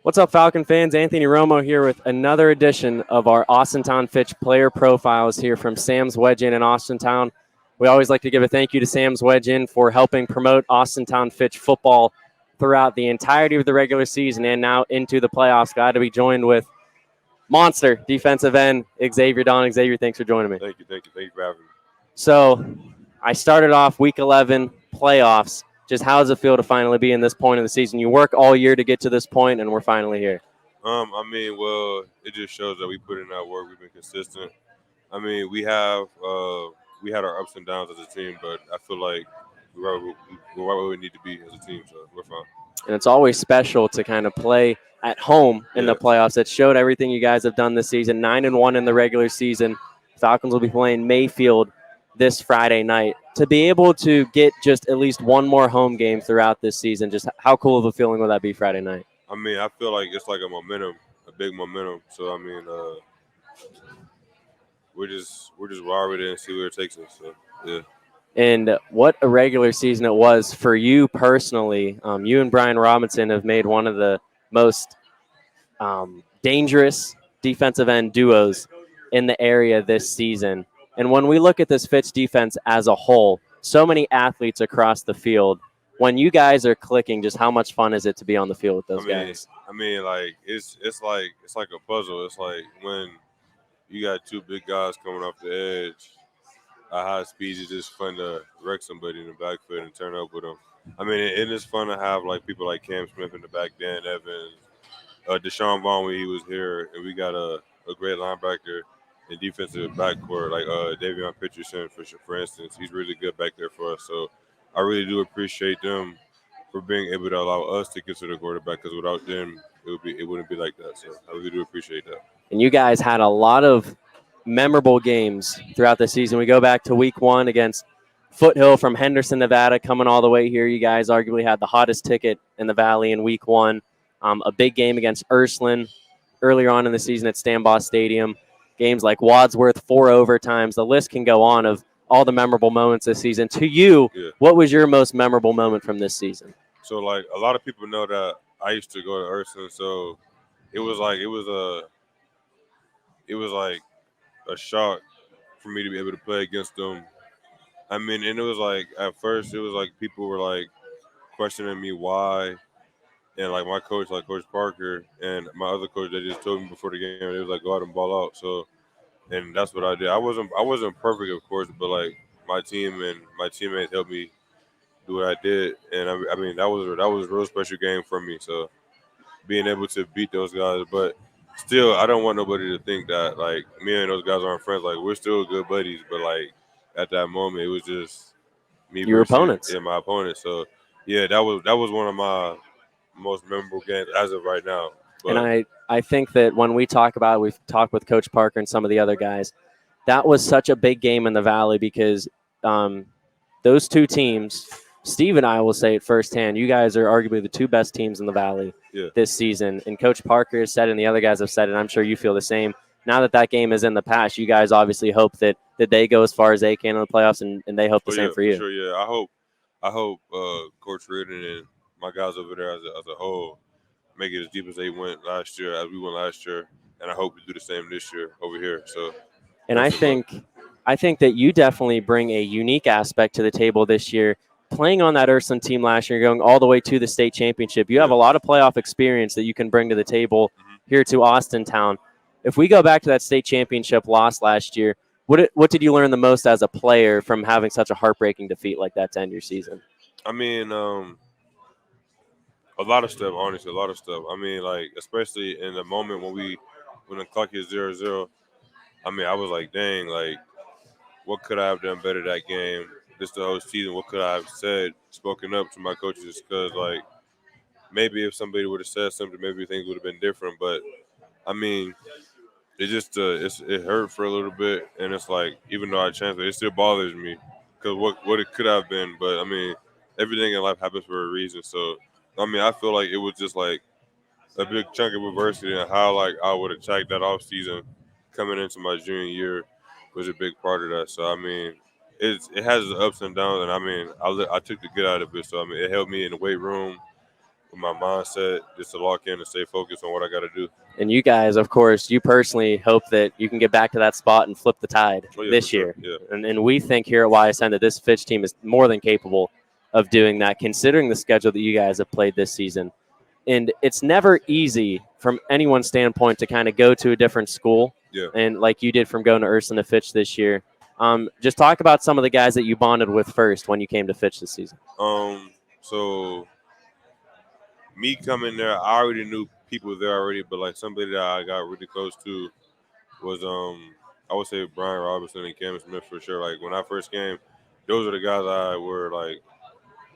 What's up, Falcon fans? Anthony Romo here with another edition of our Austintown Fitch player profiles here from Sam's Wedge Inn in Austintown. We always like to give a thank you to Sam's Wedge Inn for helping promote Austintown Fitch football throughout the entirety of the regular season and now into the playoffs. Glad to be joined with monster defensive end Xavier Dahn. Xavier, thanks for joining me. Thank you for having me. So I started off week 11 playoffs. Just how does it feel to finally be in this point of the season? You work all year to get to this point, and we're finally here. It just shows that we put in our work. We've been consistent. We had our ups and downs as a team, but I feel like we're right where we need to be as a team, so we're fine. And it's always special to kind of play at home in the Yes. playoffs. It showed everything you guys have done this season. 9-1 in the regular season. Falcons will be playing Mayfield this Friday night. To be able to get just at least one more home game throughout this season, just how cool of a feeling will that be Friday night? I feel like it's like a big momentum. So we're just ride with it and see where it takes us. So yeah. And what a regular season it was for you personally. You and Brian Robinson have made one of the most dangerous defensive end duos in the area this season. And when we look at this Fitch defense as a whole, so many athletes across the field. When you guys are clicking, just how much fun is it to be on the field with those guys? Like it's like a puzzle. It's like when you got two big guys coming off the edge at high speed. It's just fun to wreck somebody in the backfield and turn up with them. And it's fun to have like people like Cam Smith in the back, Dan Evans, Deshaun Vaughn when he was here, and we got a great linebacker and defensive backcourt like Davion Pitcherson for instance. He's really good back there for us. So I really do appreciate them for being able to allow us to get to the quarterback because without them it wouldn't be like that. So I really do appreciate that. And you guys had a lot of memorable games throughout the season. We go back to week 1 against Foothill from Henderson, Nevada, coming all the way here. You guys arguably had the hottest ticket in the Valley in week 1. A big game against Ursuline earlier on in the season at Stambaugh Stadium. Games like Wadsworth, 4 overtimes. The list can go on of all the memorable moments this season. To you, Yeah. what was your most memorable moment from this season? So like a lot of people know that I used to go to Urson, so it was like a shock for me to be able to play against them. And it was like at first it was like people were like questioning me why, and like my coach, like Coach Parker, and my other coach, they just told me before the game, they was like go out and ball out. So and that's what I did. I wasn't perfect, of course, but like my team and my teammates helped me do what I did, and that was a real special game for me. So being able to beat those guys, but still, I don't want nobody to think that like me and those guys aren't friends. Like we're still good buddies, but like at that moment, it was just me Your versus opponents. my opponent. So yeah, that was one of my most memorable games as of right now. And But I think that when we talk about it, we've talked with Coach Parker and some of the other guys, that was such a big game in the Valley because those two teams, Steve and I will say it firsthand, you guys are arguably the two best teams in the Valley yeah, this season. And Coach Parker has said it, and the other guys have said it, and I'm sure you feel the same. Now that game is in the past, you guys obviously hope that they go as far as they can in the playoffs, and they hope the oh same yeah, for for you. sure. Yeah, I hope Coach Reardon and my guys over there as a whole make it as deep as they went last year, as we went last year, and I hope to do the same this year over here. So And best of luck. I think that you definitely bring a unique aspect to the table this year. Playing on that Ursuline team last year, going all the way to the state championship, you have Yeah. a lot of playoff experience that you can bring to the table hmm here to Austintown. If we go back to that state championship loss last year, what did you learn the most as a player from having such a heartbreaking defeat like that to end your season? I mean, a lot of stuff. Honestly, a lot of stuff. Like especially in the moment when the clock hit 0-0. I was like, dang, like what could I have done better that game? This the whole season. What could I have said, spoken up to my coaches? Because like maybe if somebody would have said something, maybe things would have been different. But I mean, it hurt for a little bit, and it's like even though I changed it still bothers me because what it could have been. But everything in life happens for a reason. So I feel like it was just like a big chunk of adversity and how like I would attack that off season coming into my junior year was a big part of that. So it has its ups and downs, and I took the good out of it. So it helped me in the weight room. with my mindset, just to lock in and stay focused on what I got to do. And you guys, of course, you personally hope that you can get back to that spot and flip the tide Oh yeah, for this sure. year. Yeah. And we think here at YSN that this Fitch team is more than capable of doing that, considering the schedule that you guys have played this season. And it's never easy from anyone's standpoint to kind of go to a different school. Yeah. And like you did from going to Urson to Fitch this year. Just talk about some of the guys that you bonded with first when you came to Fitch this season. So me coming there, I already knew people there already, but like somebody that I got really close to was I would say Brian Robinson and Cam Smith for sure. Like when I first came, those are the guys I were like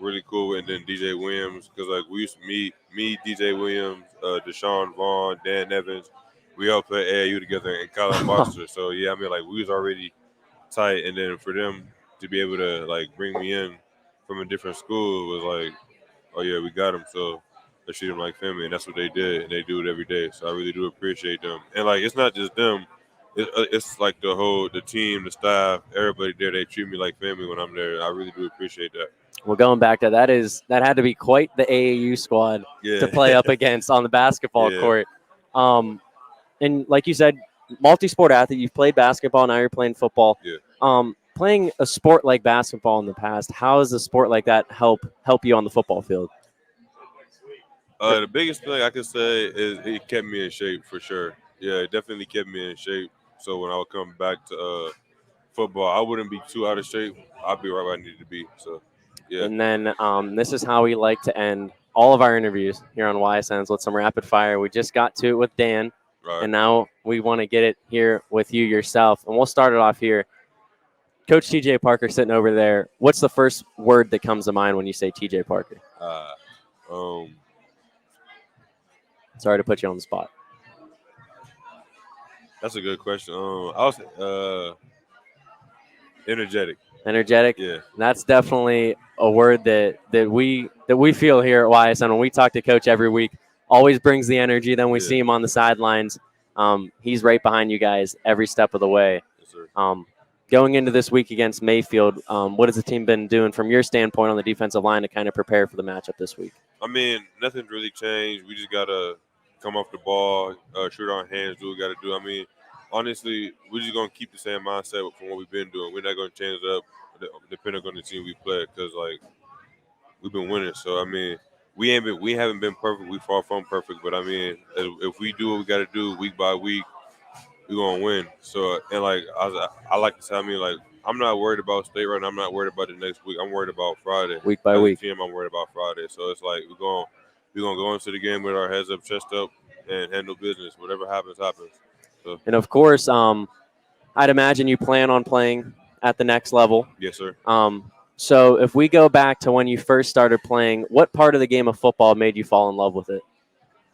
really cool with. And then DJ Williams, because like we used to meet me, DJ Williams, Deshaun Vaughn, Dan Evans. We all played AAU together and Colin Foster. So yeah, I mean like we was already tight, and then for them to be able to like bring me in from a different school was like, oh yeah, we got them. So let's treat them like family, and that's what they did, and they do it every day. So I really do appreciate them. And like it's not just them. It's like the team, the staff, everybody there. They treat me like family when I'm there. I really do appreciate that. Well, going back to that had to be quite the AAU squad Yeah. to play up against on the basketball Yeah. court. And like you said, multi-sport athlete. You've played basketball, now you're playing football. Yeah. Playing a sport like basketball in the past, how does a sport like that help you on the football field? The biggest thing I could say is it kept me in shape for sure. Yeah, it definitely kept me in shape. So when I would come back to football, I wouldn't be too out of shape. I'd be right where I needed to be. So, yeah. And then this is how we like to end all of our interviews here on YSNs with some rapid fire. We just got to it with Dan, Right. and now we want to get it here with you yourself. And we'll start it off here. Coach TJ Parker sitting over there. What's the first word that comes to mind when you say TJ Parker? Sorry to put you on the spot. That's a good question. I was energetic. Energetic. Yeah. That's definitely a word that we feel here at YSN when we talk to Coach every week. Always brings the energy. Then we see him on the sidelines. He's right behind you guys every step of the way. Yes, sir. Going into this week against Mayfield, what has the team been doing from your standpoint on the defensive line to kind of prepare for the matchup this week? I mean, nothing's really changed. We just gotta come off the ball, shoot our hands, do what we gotta do. I mean, honestly, we're just gonna keep the same mindset from what we've been doing. We're not gonna change it up depending on the team we play, because like we've been winning. So I mean, we haven't been perfect. We far from perfect, but I mean, if we do what we gotta do week by week, we're gonna win. So and like I like to say, I mean, like I'm not worried about state right now. I'm not worried about the next week. I'm worried about Friday. Week by As week. a team, I'm worried about Friday. So it's like we're gonna go into the game with our heads up, chest up, and handle business. Whatever happens, happens. So. And of course, I'd imagine you plan on playing at the next level. Yes, sir. So if we go back to when you first started playing, what part of the game of football made you fall in love with it?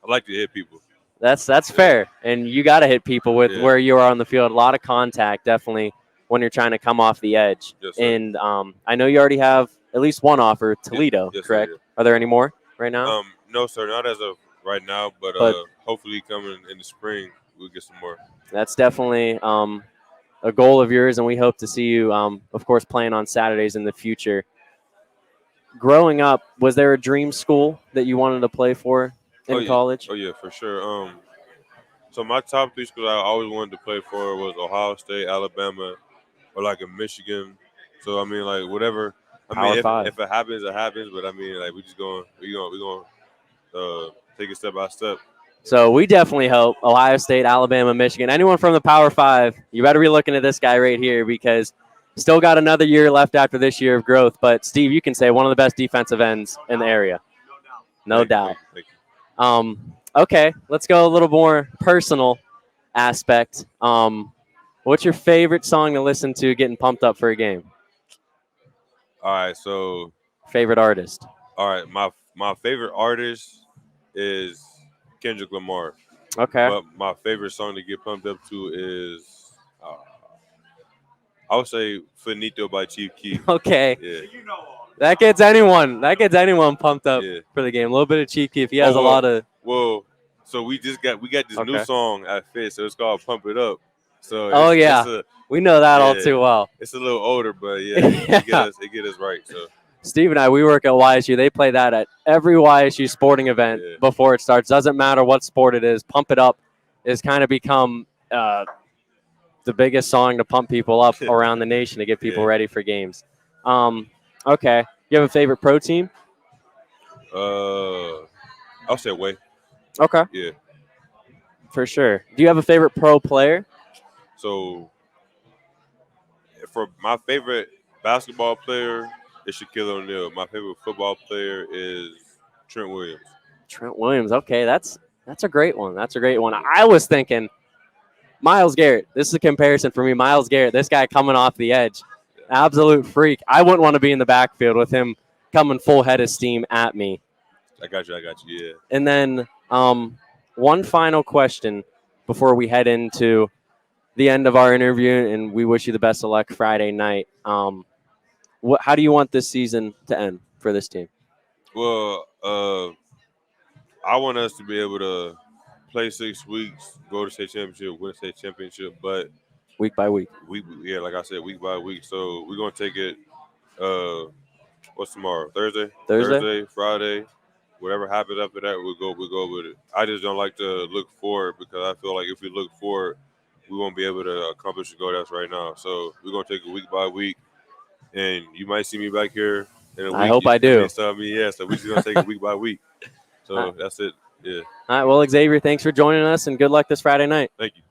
I like to hit people. That's fair, and you got to hit people with where you are on the field. A lot of contact, definitely, when you're trying to come off the edge. Yes, sir. And I know you already have at least one offer, Toledo, yes, correct? Sir, yeah. Are there any more right now? No, sir, not as of right now, but hopefully coming in the spring we'll get some more. That's definitely a goal of yours, and we hope to see you, of course, playing on Saturdays in the future. Growing up, was there a dream school that you wanted to play for in college? Oh, yeah, for sure. So my top 3 schools I always wanted to play for was Ohio State, Alabama, or like in Michigan. So I mean, like whatever. I mean, if it happens, it happens. But I mean, like we going take it step by step. So we definitely hope Ohio State, Alabama, Michigan, anyone from the Power 5, you better be looking at this guy right here because still got another year left after this year of growth. But Steve, you can say one of the best defensive ends in the area. No doubt. Thank you. Okay, let's go a little more personal aspect. What's your favorite song to listen to getting pumped up for a game? All right, so favorite artist. All right, my favorite artist is Kendrick Lamar. Okay. But my favorite song to get pumped up to is I would say Finito by Chief Keef. Okay. Yeah. That gets anyone pumped up for the game. A little bit of Chief Keef. He has a lot of. Well, so we got this new song at Fitch, so it's called Pump It Up. So we know that all too well. It's a little older, but yeah, it get us right. So Steve and I, we work at YSU. They play that at every YSU sporting event Yeah. before it starts. Doesn't matter what sport it is. Pump It Up is kind of become the biggest song to pump people up around the nation to get people Yeah. ready for games. Okay. You have a favorite pro team? I'll say way. Okay. Yeah. For sure. Do you have a favorite pro player? So for my favorite basketball player is Shaquille O'Neal. My favorite football player is Trent Williams. Trent Williams. Okay, that's a great one. That's a great one. I was thinking Myles Garrett. This is a comparison for me. Myles Garrett, this guy coming off the edge, absolute freak. I wouldn't want to be in the backfield with him coming full head of steam at me. I got you. Yeah. And then one final question before we head into the end of our interview, and we wish you the best of luck Friday night. How do you want this season to end for this team? Well, I want us to be able to play 6 weeks, go to state championship, win a state championship, but Week by week. like I said, week by week. So we're gonna take it. What's tomorrow? Thursday. Thursday? Friday. Whatever happens after that, we'll go with it. I just don't like to look forward because I feel like if we look forward, we won't be able to accomplish the goal that's right now. So we're gonna take it week by week, and you might see me back here in a week. I hope I do. So we're just gonna take it week by week. So that's it. Yeah. All right. Well, Xavier, thanks for joining us, and good luck this Friday night. Thank you.